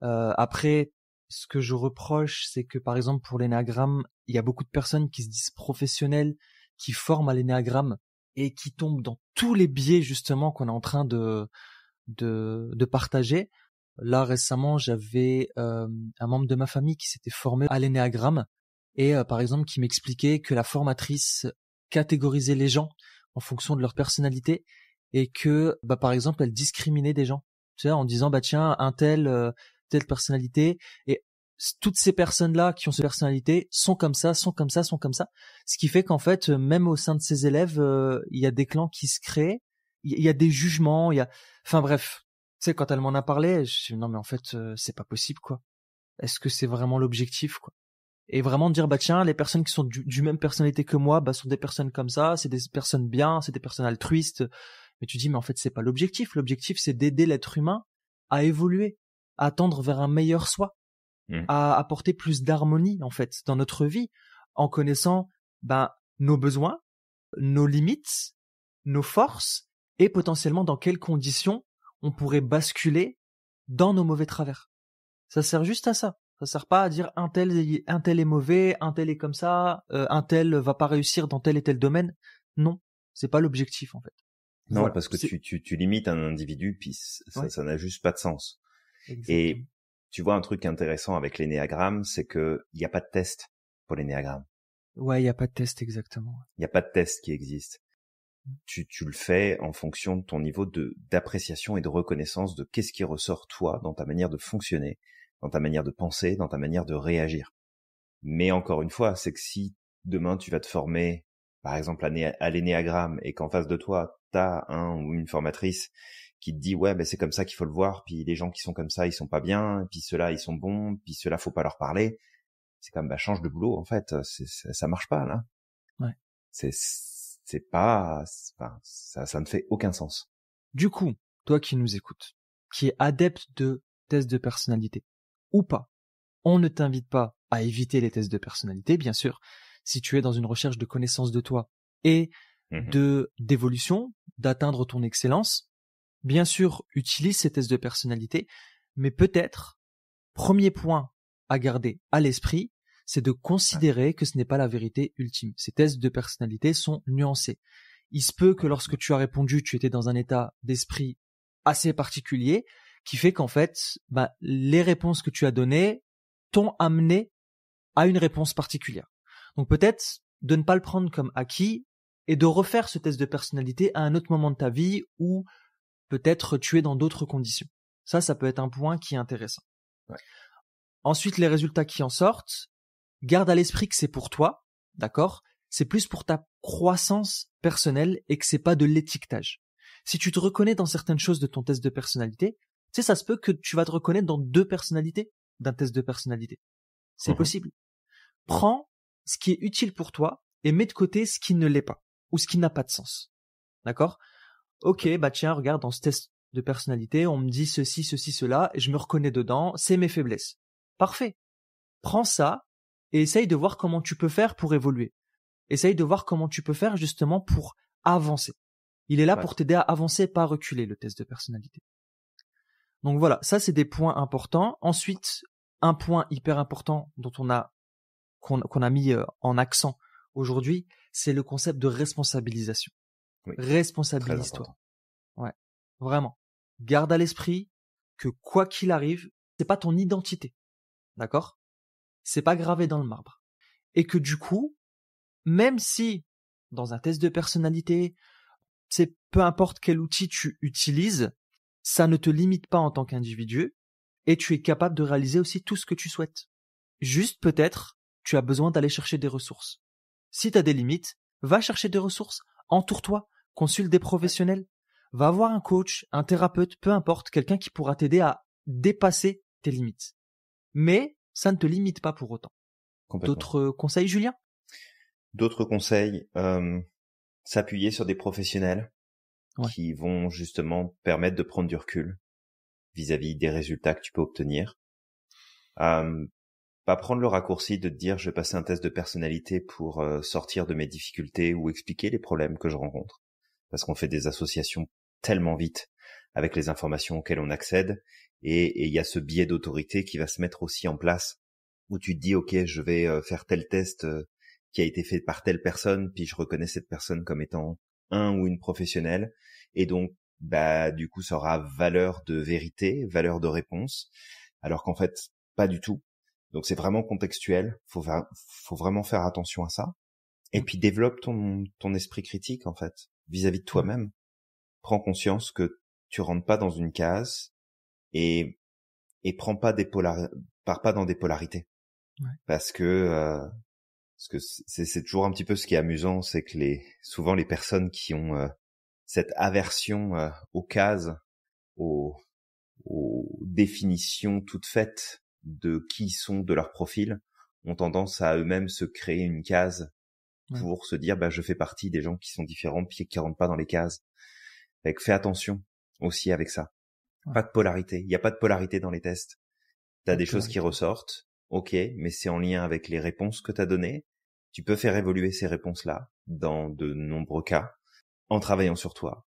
Après ce que je reproche, c'est que par exemple pour l'énéagramme, il y a beaucoup de personnes qui se disent professionnelles, qui forment à l'énéagramme et qui tombent dans tous les biais justement qu'on est en train de partager. Là récemment, j'avais un membre de ma famille qui s'était formé à l'énéagramme et par exemple qui m'expliquait que la formatrice catégorisait les gens en fonction de leur personnalité et que par exemple elle discriminait des gens, tu sais, en disant tiens, un tel telle personnalité, et toutes ces personnes-là qui ont cette personnalité sont comme ça, ce qui fait qu'en fait, même au sein de ces élèves, il y a des clans qui se créent, il y a des jugements, enfin bref, tu sais, quand elle m'en a parlé, je me suis dit, non mais en fait, c'est pas possible, quoi. Est-ce que c'est vraiment l'objectif, quoi? Et vraiment dire, tiens, les personnes qui sont du même personnalité que moi, sont des personnes comme ça, c'est des personnes bien, c'est des personnes altruistes. Mais tu dis, mais en fait, c'est pas l'objectif. L'objectif, c'est d'aider l'être humain à évoluer, à tendre vers un meilleur soi, à apporter plus d'harmonie, en fait, dans notre vie, en connaissant, nos besoins, nos limites, nos forces, et potentiellement dans quelles conditions on pourrait basculer dans nos mauvais travers. Ça sert juste à ça. Ça sert pas à dire un tel est mauvais, un tel est comme ça, un tel va pas réussir dans tel et tel domaine. Non, c'est pas l'objectif en fait. Non, voilà, parce que tu limites un individu, puis ça n'a juste pas de sens. Exactement. Et tu vois un truc intéressant avec l'énéagramme, c'est que il y a pas de test pour l'énéagramme. Ouais, il y a pas de test exactement. Il y a pas de test qui existe. Tu le fais en fonction de ton niveau d'appréciation et de reconnaissance de qu'est-ce qui ressort toi dans ta manière de fonctionner, dans ta manière de penser, dans ta manière de réagir. Mais encore une fois, c'est que si demain tu vas te former, par exemple à l'énéagramme, et qu'en face de toi, t'as un ou une formatrice qui te dit ouais, c'est comme ça qu'il faut le voir, puis les gens qui sont comme ça, ils sont pas bien, puis ceux-là, ils sont bons, puis ceux-là, faut pas leur parler. C'est comme change de boulot en fait, ça marche pas là. Ouais. C'est pas, ça ne fait aucun sens. Du coup, toi qui nous écoutes, qui est adepte de tests de personnalité ou pas, on ne t'invite pas à éviter les tests de personnalité, bien sûr. Si tu es dans une recherche de connaissance de toi et d'évolution, d'atteindre ton excellence, bien sûr, utilise ces tests de personnalité, mais peut-être, premier point à garder à l'esprit, c'est de considérer que ce n'est pas la vérité ultime. Ces tests de personnalité sont nuancés. Il se peut que lorsque tu as répondu, tu étais dans un état d'esprit assez particulier, qui fait qu'en fait, les réponses que tu as données t'ont amené à une réponse particulière. Donc peut-être de ne pas le prendre comme acquis et de refaire ce test de personnalité à un autre moment de ta vie où peut-être tu es dans d'autres conditions. Ça peut être un point qui est intéressant. Ouais. Ensuite, les résultats qui en sortent, garde à l'esprit que c'est pour toi, d'accord? C'est plus pour ta croissance personnelle et que c'est pas de l'étiquetage. Si tu te reconnais dans certaines choses de ton test de personnalité, tu sais, ça se peut que tu vas te reconnaître dans 2 personnalités d'un test de personnalité. C'est possible. Prends ce qui est utile pour toi et mets de côté ce qui ne l'est pas ou ce qui n'a pas de sens. D'accord? Ok, tiens, regarde, dans ce test de personnalité, on me dit ceci, cela, et je me reconnais dedans, c'est mes faiblesses. Parfait. Prends ça et essaye de voir comment tu peux faire pour évoluer. Essaye de voir comment tu peux faire justement pour avancer. Il est là pour t'aider à avancer, pas à reculer, le test de personnalité. Donc voilà, ça c'est des points importants. Ensuite, un point hyper important qu'on a mis en accent aujourd'hui, c'est le concept de responsabilisation. Oui, responsabilise-toi. Ouais, vraiment. Garde à l'esprit que quoi qu'il arrive, c'est pas ton identité. D'accord? C'est pas gravé dans le marbre. Et que du coup, même si dans un test de personnalité, c'est peu importe quel outil tu utilises, ça ne te limite pas en tant qu'individu et tu es capable de réaliser aussi tout ce que tu souhaites. Juste peut-être, tu as besoin d'aller chercher des ressources. Si tu as des limites, va chercher des ressources, entoure-toi, consulte des professionnels, va voir un coach, un thérapeute, peu importe, quelqu'un qui pourra t'aider à dépasser tes limites. Mais ça ne te limite pas pour autant. D'autres conseils, Julien? D'autres conseils, s'appuyer sur des professionnels qui vont justement permettre de prendre du recul vis-à-vis des résultats que tu peux obtenir. Pas prendre le raccourci de te dire je vais passer un test de personnalité pour sortir de mes difficultés ou expliquer les problèmes que je rencontre. Parce qu'on fait des associations tellement vite avec les informations auxquelles on accède. Et il y a ce biais d'autorité qui va se mettre aussi en place, où tu te dis, ok, je vais faire tel test qui a été fait par telle personne, puis je reconnais cette personne comme étant un ou une professionnelle, et donc du coup ça aura valeur de vérité, valeur de réponse, alors qu'en fait pas du tout. Donc c'est vraiment contextuel, faut vraiment faire attention à ça. Et puis développe ton esprit critique en fait vis-à-vis de toi-même. Prends conscience que tu rentres pas dans une case et pars pas dans des polarités. Ouais. Parce que c'est toujours un petit peu ce qui est amusant, c'est que souvent les personnes qui ont cette aversion aux cases, aux définitions toutes faites de qui ils sont, de leur profil, ont tendance à eux-mêmes se créer une case pour se dire je fais partie des gens qui sont différents puis qui rentrent pas dans les cases. Donc fais attention aussi avec ça. Ouais. Pas de polarité, il y a pas de polarité dans les tests. T'as des choses qui ressortent, ok, mais c'est en lien avec les réponses que t'as données. Tu peux faire évoluer ces réponses-là dans de nombreux cas, en travaillant sur toi,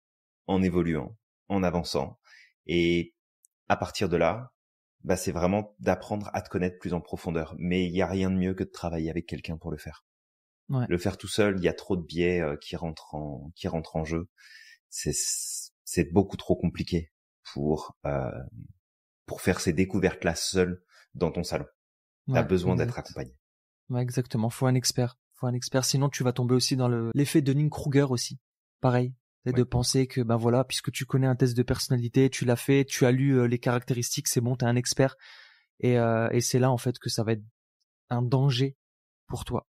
en évoluant, en avançant. Et à partir de là, c'est vraiment d'apprendre à te connaître plus en profondeur. Mais il y a rien de mieux que de travailler avec quelqu'un pour le faire. Ouais. Le faire tout seul, il y a trop de biais qui rentrent en jeu. C'est beaucoup trop compliqué pour faire ces découvertes-là seul dans ton salon. T'as besoin d'être accompagné. Ouais, exactement. Faut un expert. Sinon, tu vas tomber aussi dans l'effet de Dunning-Kruger aussi. Pareil. C'est de penser que, puisque tu connais un test de personnalité, tu l'as fait, tu as lu les caractéristiques, c'est bon, t'es un expert. Et c'est là, en fait, que ça va être un danger pour toi.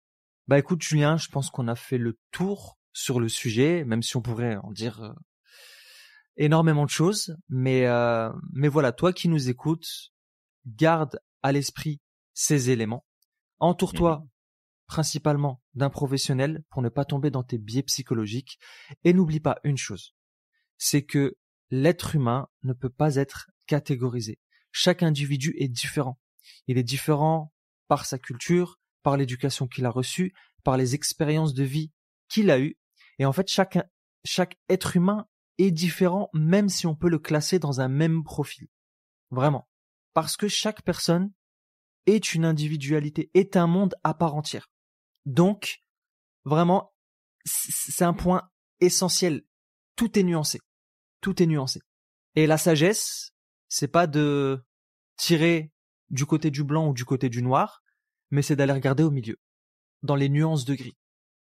Écoute, Julien, je pense qu'on a fait le tour sur le sujet, même si on pourrait en dire énormément de choses. Mais voilà, toi qui nous écoutes, garde à l'esprit ces éléments. Entoure-toi principalement d'un professionnel pour ne pas tomber dans tes biais psychologiques. Et n'oublie pas une chose, c'est que l'être humain ne peut pas être catégorisé. Chaque individu est différent. Il est différent par sa culture, par l'éducation qu'il a reçue, par les expériences de vie qu'il a eues. Et en fait, chaque être humain est différent, même si on peut le classer dans un même profil. Vraiment. Parce que chaque personne est une individualité, est un monde à part entière. Donc, vraiment, c'est un point essentiel. Tout est nuancé. Et la sagesse, c'est pas de tirer du côté du blanc ou du côté du noir, mais c'est d'aller regarder au milieu, dans les nuances de gris.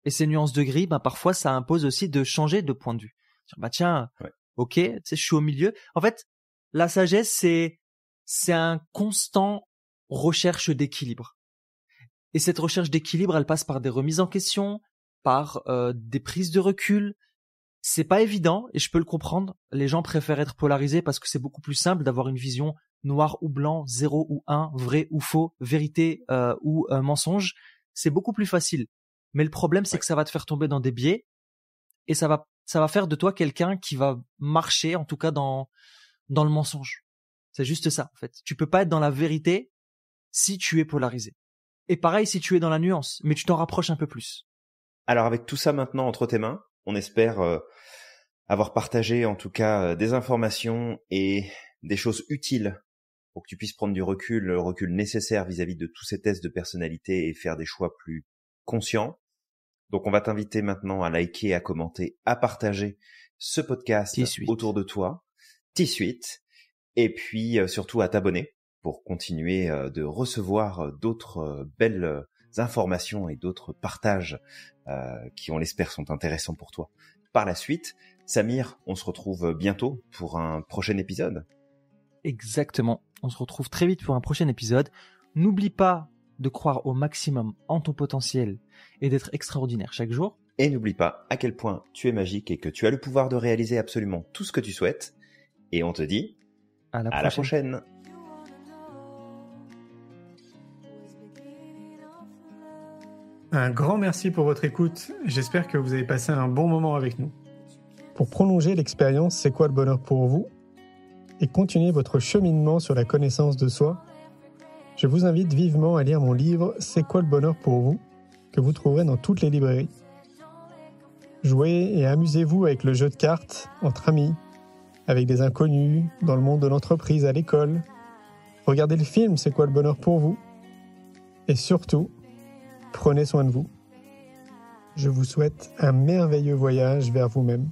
Et ces nuances de gris, parfois, ça impose aussi de changer de point de vue. Ok, je suis au milieu. En fait, la sagesse, c'est un constant recherche d'équilibre. Et cette recherche d'équilibre, elle passe par des remises en question, par des prises de recul. C'est pas évident, et je peux le comprendre. Les gens préfèrent être polarisés parce que c'est beaucoup plus simple d'avoir une vision noir ou blanc, 0 ou 1, vrai ou faux, vérité ou mensonge. C'est beaucoup plus facile. Mais le problème, c'est que ça va te faire tomber dans des biais, et ça va faire de toi quelqu'un qui va marcher, en tout cas dans le mensonge. C'est juste ça, en fait. Tu peux pas être dans la vérité si tu es polarisé. Et pareil si tu es dans la nuance, mais tu t'en rapproches un peu plus. Alors avec tout ça maintenant entre tes mains, on espère avoir partagé en tout cas des informations et des choses utiles pour que tu puisses prendre du recul, le recul nécessaire vis-à-vis de tous ces tests de personnalité et faire des choix plus conscients. Donc on va t'inviter maintenant à liker, à commenter, à partager ce podcast autour de toi, T-Suite, et puis surtout à t'abonner pour continuer de recevoir d'autres belles informations et d'autres partages qui, on l'espère, sont intéressants pour toi. Par la suite, Samir, on se retrouve bientôt pour un prochain épisode. Exactement, on se retrouve très vite pour un prochain épisode. N'oublie pas de croire au maximum en ton potentiel et d'être extraordinaire chaque jour. Et n'oublie pas à quel point tu es magique et que tu as le pouvoir de réaliser absolument tout ce que tu souhaites. Et on te dit à la prochaine. Un grand merci pour votre écoute. J'espère que vous avez passé un bon moment avec nous. Pour prolonger l'expérience C'est quoi le bonheur pour vous et continuer votre cheminement sur la connaissance de soi, je vous invite vivement à lire mon livre C'est quoi le bonheur pour vous, que vous trouverez dans toutes les librairies. Jouez et amusez-vous avec le jeu de cartes entre amis, avec des inconnus, dans le monde de l'entreprise, à l'école. Regardez le film « C'est quoi le bonheur pour vous ?» Et surtout, prenez soin de vous. Je vous souhaite un merveilleux voyage vers vous-même.